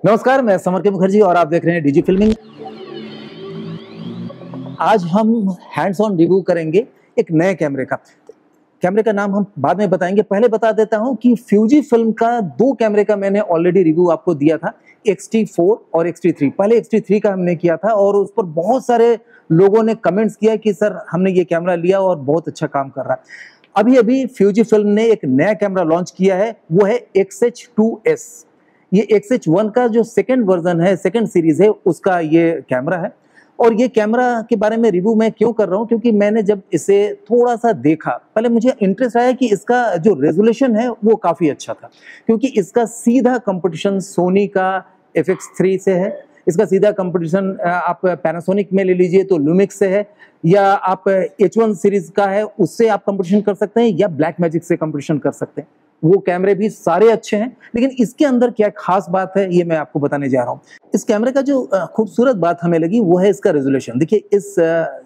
नमस्कार, मैं समर के मुखर्जी और आप देख रहे हैं डीजी फिल्मिंग। आज हम हैंड्स ऑन रिव्यू करेंगे एक नए कैमरे का। कैमरे का नाम हम बाद में बताएंगे, पहले बता देता हूं कि फ्यूजी फिल्म का दो कैमरे का मैंने ऑलरेडी रिव्यू आपको दिया था, X-T4 और X-T3। पहले X-T3 का हमने किया था और उस पर बहुत सारे लोगों ने कमेंट्स किया कि सर हमने ये कैमरा लिया और बहुत अच्छा काम कर रहा है। अभी अभी फ्यूजी फिल्म ने एक नया कैमरा लॉन्च किया है, वो है XH2S। ये XH1 का जो सेकंड वर्जन है, सेकंड सीरीज है, उसका ये कैमरा है। और ये कैमरा के बारे में रिव्यू मैं क्यों कर रहा हूँ, क्योंकि मैंने जब इसे थोड़ा सा देखा, पहले मुझे इंटरेस्ट आया कि इसका जो रेजोल्यूशन है वो काफ़ी अच्छा था, क्योंकि इसका सीधा कंपटीशन सोनी का FX3 से है। इसका सीधा कंपटीशन आप पैनासोनिक में ले लीजिए तो लुमिक्स से है, या आप H1 सीरीज का है उससे आप कंपटीशन कर सकते हैं, या ब्लैक मैजिक से कंपटीशन कर सकते हैं। वो कैमरे भी सारे अच्छे हैं, लेकिन इसके अंदर क्या खास बात है ये मैं आपको बताने जा रहा हूँ। इस कैमरे का जो खूबसूरत बात हमें लगी वो है इसका रेजोल्यूशन। देखिए, इस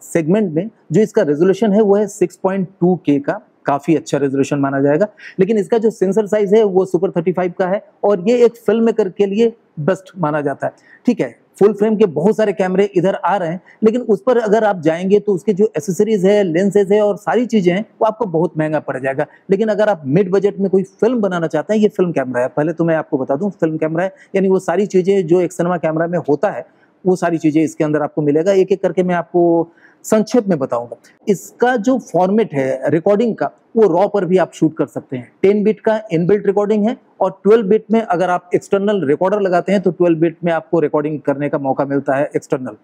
सेगमेंट में जो इसका रेजोल्यूशन है वो है 6.2K का, काफी अच्छा रेजोल्यूशन माना जाएगा। लेकिन इसका जो सेंसर साइज है वो सुपर 35 का है और ये एक फिल्म मेकर के लिए बेस्ट माना जाता है। ठीक है, फुल फ्रेम के बहुत सारे कैमरे इधर आ रहे हैं, लेकिन उस पर अगर आप जाएंगे तो उसके जो एसेसरीज है, लेंसेज है और सारी चीजें हैं वो आपको बहुत महंगा पड़ जाएगा। लेकिन अगर आप मिड बजट में कोई फिल्म बनाना चाहते हैं, ये फिल्म कैमरा है। पहले तो मैं आपको बता दूं, फिल्म कैमरा है, यानी वो सारी चीजें जो एक सिनेमा कैमरा में होता है वो सारी चीजें इसके अंदर आपको मिलेगा। एक एक करके मैं आपको संक्षेप में बताऊंगा। इसका जो फॉर्मेट है रिकॉर्डिंग का, वो रॉ पर भी आप शूट कर सकते हैं। 10 बिट का इनबिल्ट रिकॉर्डिंग है और 12 बिट में अगर आप एक्सटर्नल रिकॉर्डर लगाते हैं तो 12 बिट में आपको रिकॉर्डिंग करने का मौका मिलता है एक्सटर्नल।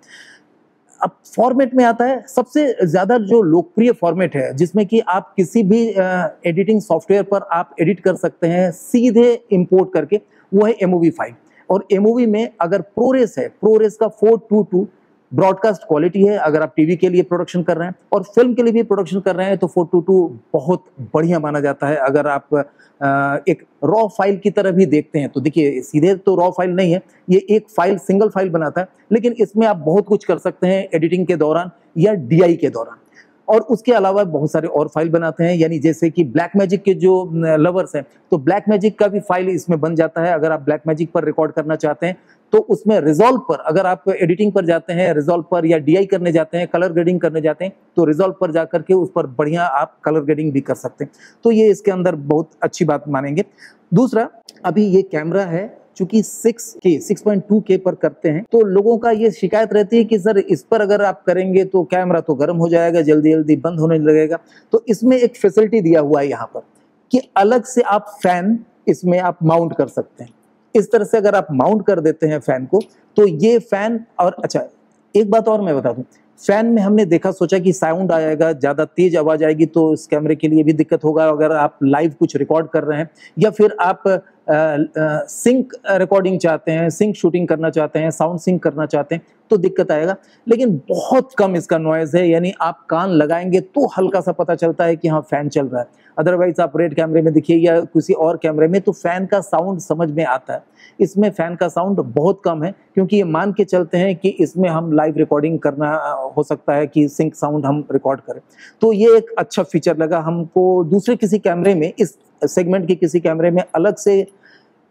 अब फॉर्मेट में आता है सबसे ज्यादा जो लोकप्रिय फॉर्मेट है, जिसमें कि आप किसी भी एडिटिंग सॉफ्टवेयर पर आप एडिट कर सकते हैं सीधे इंपोर्ट करके, वो है MOV5। और MOV में अगर प्रोरेस है, प्रोरेस का 422 ब्रॉडकास्ट क्वालिटी है अगर आप टीवी के लिए प्रोडक्शन कर रहे हैं, और फिल्म के लिए भी प्रोडक्शन कर रहे हैं तो 422 बहुत बढ़िया माना जाता है। अगर आप एक रॉ फाइल की तरह भी देखते हैं तो देखिए, सीधे तो रॉ फाइल नहीं है, ये एक फाइल, सिंगल फाइल बनाता है, लेकिन इसमें आप बहुत कुछ कर सकते हैं एडिटिंग के दौरान या DI के दौरान। और उसके अलावा बहुत सारे और फाइल बनाते हैं, यानी जैसे कि ब्लैक मैजिक के जो लवर्स हैं तो ब्लैक मैजिक का भी फाइल इसमें बन जाता है। अगर आप ब्लैक मैजिक पर रिकॉर्ड करना चाहते हैं तो उसमें रिजॉल्व पर, अगर आप एडिटिंग पर जाते हैं रिजॉल्व पर, या DI करने जाते हैं, कलर ग्रेडिंग करने जाते हैं, तो रिजॉल्व पर जाकर के उस पर बढ़िया आप कलर ग्रेडिंग भी कर सकते हैं। तो ये इसके अंदर बहुत अच्छी बात मानेंगे। दूसरा, अभी ये कैमरा है चूंकि 6.2K पर करते हैं, तो लोगों का ये शिकायत रहती है कि सर इस पर अगर आप करेंगे तो कैमरा तो गर्म हो जाएगा, जल्दी जल्दी बंद होने लगेगा। तो इसमें एक फैसिलिटी दिया हुआ है यहाँ पर कि अलग से आप फैन इसमें आप माउंट कर सकते हैं। इस तरह से अगर आप माउंट कर देते हैं फैन को, तो ये फैन, और अच्छा एक बात और मैं बता दूं, फैन में हमने देखा, सोचा कि साउंड आएगा, ज्यादा तेज आवाज आएगी तो इस कैमरे के लिए भी दिक्कत होगा। अगर आप लाइव कुछ रिकॉर्ड कर रहे हैं या फिर आप सिंक रिकॉर्डिंग चाहते हैं, सिंक शूटिंग करना चाहते हैं, साउंड सिंक करना चाहते हैं, तो दिक्कत आएगा। लेकिन बहुत कम इसका नॉइज है, यानी आप कान लगाएंगे तो हल्का सा पता चलता है कि हाँ फैन चल रहा है। अदरवाइज आप रेड कैमरे में देखिए या किसी और कैमरे में तो फैन का साउंड समझ में आता है, इसमें फैन का साउंड बहुत कम है, क्योंकि ये मान के चलते हैं कि इसमें हम लाइव रिकॉर्डिंग करना हो सकता है कि सिंक साउंड हम रिकॉर्ड करें। तो ये एक अच्छा फीचर लगा हमको। दूसरे किसी कैमरे में, इस सेगमेंट के किसी कैमरे में अलग से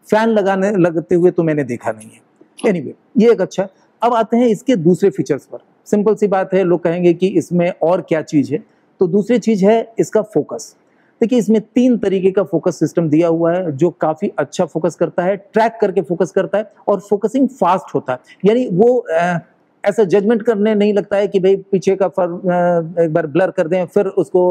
फैन लगाने लगते हुए तो मैंने देखा नहीं है। एनीवे, ये एक अच्छा। अब आते हैं इसके दूसरे फीचर्स पर। सिंपल सी बात है, लोग कहेंगे कि इसमें और क्या चीज है, तो दूसरी चीज है इसका फोकस। देखिए, इसमें 3 तरीके का फोकस सिस्टम दिया हुआ है जो काफी अच्छा फोकस करता है, ट्रैक करके फोकस करता है और फोकसिंग फास्ट होता है। यानी वो ऐसा जजमेंट करने नहीं लगता है कि भाई पीछे का एक बार ब्लर कर दें फिर उसको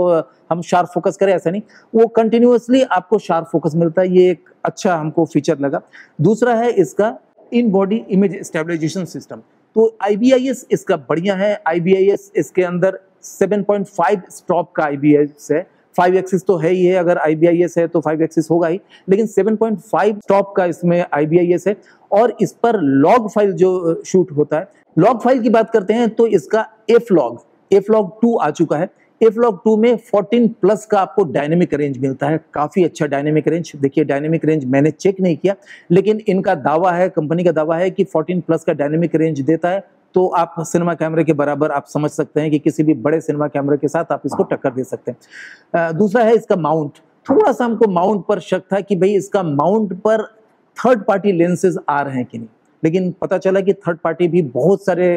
हम शार्प फोकस करें, ऐसा नहीं, वो कंटिन्यूअसली आपको शार्प फोकस मिलता है। ये एक अच्छा हमको फीचर लगा। दूसरा है इसका in body image stabilization system. तो IBIS इसका बढ़िया है। IBIS इसके अंदर 7.5 स्टॉप का IBIS है। 5 एक्सिस तो है ही है, अगर IBIS है तो 5 एक्सिस होगा ही, लेकिन 7.5 स्टॉप का इसमें IBIS है। और इस पर लॉग फाइल जो शूट होता है, लॉग फाइल की बात करते हैं तो इसका F-Log 2 आ चुका है। F-Log 2 में 14 प्लस का आपको डायनेमिक रेंज मिलता है, काफी अच्छा डायनेमिक रेंज। देखिए, डायनेमिक रेंज मैंने चेक नहीं किया, लेकिन इनका दावा है, कंपनी का दावा है कि 14 प्लस का डायनेमिक रेंज देता है। तो आप सिनेमा कैमरे के बराबर आप समझ सकते हैं कि किसी भी बड़े सिनेमा कैमरे के साथ आप इसको टक्कर दे सकते हैं। दूसरा है इसका माउंट। थोड़ा सा हमको माउंट पर शक था कि भाई इसका माउंट पर थर्ड पार्टी लेंसेज आ रहे हैं कि नहीं। लेकिन पता चला कि थर्ड पार्टी भी बहुत सारे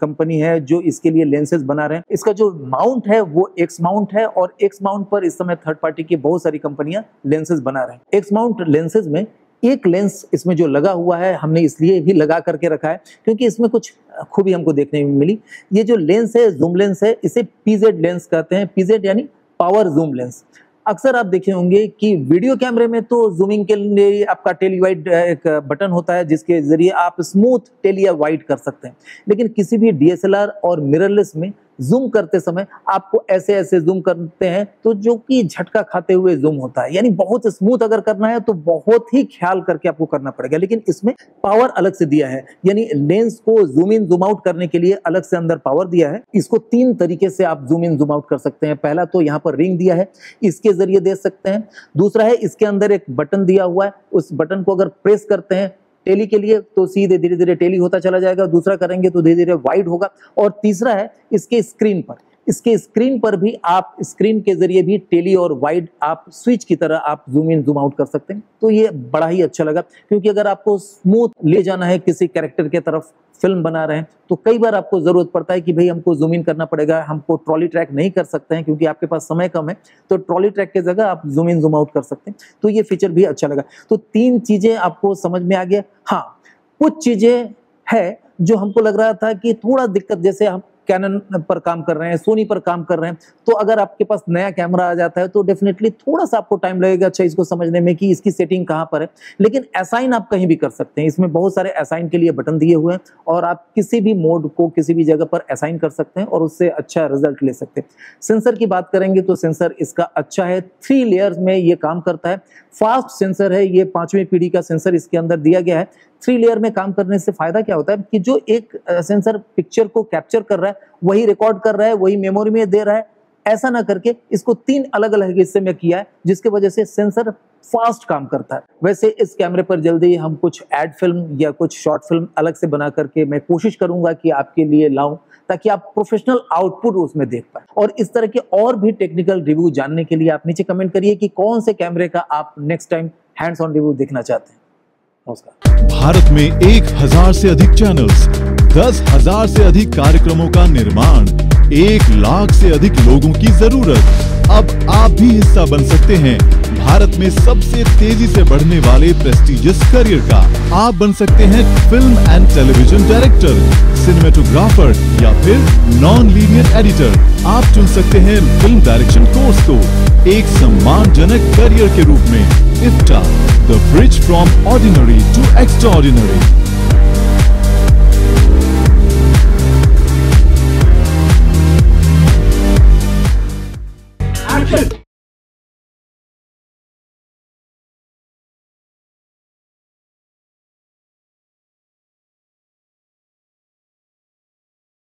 कंपनी है जो इसके लिए लेंसेज बना रहे हैं। इसका जो माउंट है वो एक्स माउंट है और एक्स माउंट पर इस समय थर्ड पार्टी की बहुत सारी कंपनियां लेंसेज बना रहे हैं। एक्स माउंट लेंसेज में एक लेंस इसमें जो लगा हुआ है, हमने इसलिए भी लगा करके रखा है क्योंकि इसमें कुछ खूबी हमको देखने में मिली। ये जो लेंस है, जूम लेंस है, इसे पीजेड लेंस कहते हैं। पीजेड यानी पावर जूम लेंस। अक्सर आप देखे होंगे कि वीडियो कैमरे में तो जूमिंग के लिए आपका टेली वाइड एक बटन होता है जिसके जरिए आप स्मूथ टेली या वाइड कर सकते हैं, लेकिन किसी भी डीएसएलआर और मिररलेस में जूम करते समय आपको ऐसे ऐसे जूम करते हैं तो जो कि झटका खाते हुए जूम होता है। यानी बहुत स्मूथ अगर करना है तो बहुत ही ख्याल करके आपको करना पड़ेगा, लेकिन इसमें पावर अलग से दिया है। यानी लेंस को जूम इन जूम आउट करने के लिए अलग से अंदर पावर दिया है। इसको 3 तरीके से आप जूम इन जूम आउट कर सकते हैं। पहला तो यहाँ पर रिंग दिया है, इसके जरिए दे सकते हैं। दूसरा है इसके अंदर एक बटन दिया हुआ है, उस बटन को अगर प्रेस करते हैं टेली के लिए तो सीधे धीरे धीरे टेली होता चला जाएगा, दूसरा करेंगे तो धीरे धीरे वाइड होगा। और तीसरा है इसके स्क्रीन पर भी आप स्क्रीन के जरिए भी टेली और वाइड आप स्विच की तरह आप जूम इन जूम आउट कर सकते हैं। तो ये बड़ा ही अच्छा लगा क्योंकि अगर आपको स्मूथ ले जाना है किसी कैरेक्टर के तरफ, फिल्म बना रहे हैं, तो कई बार आपको जरूरत पड़ता है कि भाई हमको जूम इन करना पड़ेगा, हमको ट्रॉली ट्रैक नहीं कर सकते हैं क्योंकि आपके पास समय कम है, तो ट्रॉली ट्रैक की जगह आप जूम इन जूम आउट कर सकते हैं। तो ये फीचर भी अच्छा लगा। तो 3 चीजें आपको समझ में आ गया। हाँ, कुछ चीजें है जो हमको लग रहा था कि थोड़ा दिक्कत, जैसे हम कैनन पर काम कर रहे हैं, सोनी पर काम कर रहे हैं, तो अगर आपके पास नया कैमरा आ जाता है तो डेफिनेटली थोड़ा सा आपको टाइम लगेगा अच्छा इसको समझने में कि इसकी सेटिंग कहाँ पर है। लेकिन असाइन आप कहीं भी कर सकते हैं, इसमें बहुत सारे असाइन के लिए बटन दिए हुए हैं और आप किसी भी मोड को किसी भी जगह पर असाइन कर सकते हैं और उससे अच्छा रिजल्ट ले सकते हैं। सेंसर की बात करेंगे तो सेंसर इसका अच्छा है, 3 लेयर्स में ये काम करता है। फास्ट सेंसर है, ये 5वीं पीढ़ी का सेंसर इसके अंदर दिया गया है। 3 लेयर में काम करने से फायदा क्या होता है कि जो एक सेंसर पिक्चर को कैप्चर कर रहा है वही रिकॉर्ड कर रहा है, वही मेमोरी में दे रहा है, ऐसा ना करके इसको 3 अलग अलग हिस्से में किया है जिसकी वजह से सेंसर फास्ट काम करता है। वैसे इस कैमरे पर जल्दी हम कुछ एड फिल्म या कुछ शॉर्ट फिल्म अलग से बना करके मैं कोशिश करूंगा कि आपके लिए लाऊं ताकि आप प्रोफेशनल आउटपुट उसमें देख पाए। और इस तरह के और भी टेक्निकल रिव्यू जानने के लिए आप नीचे कमेंट करिए कि कौन से कैमरे का आप next time hands on review देखना चाहते हैं। नमस्कार। भारत में 1000 से अधिक चैनल्स, 10,000 से अधिक कार्यक्रमों का निर्माण, 1 लाख से अधिक लोगों की जरूरत। अब आप भी हिस्सा बन सकते हैं भारत में सबसे तेजी से बढ़ने वाले प्रेस्टिजियस करियर का। आप बन सकते हैं film and television director, cinematographer या फिर नॉन लीनियर एडिटर। आप चुन सकते हैं फिल्म डायरेक्शन कोर्स को एक सम्मानजनक करियर के रूप में। IFTA, the bridge from ordinary to extraordinary।